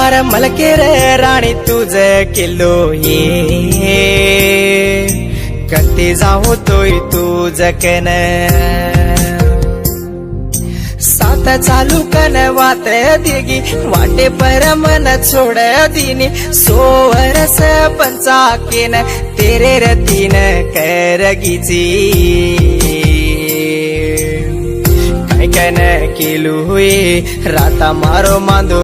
मार मलके रे राणी तुझ किल्लो ये कधी जाऊ तोय तुझ कन साथ चालू कन वात दिगी वाटे पर मन छोड़ दीनी सोवरस पंचाकीन तेरे रतीन करगीची काय कन केलू हुई राता मारो मांदो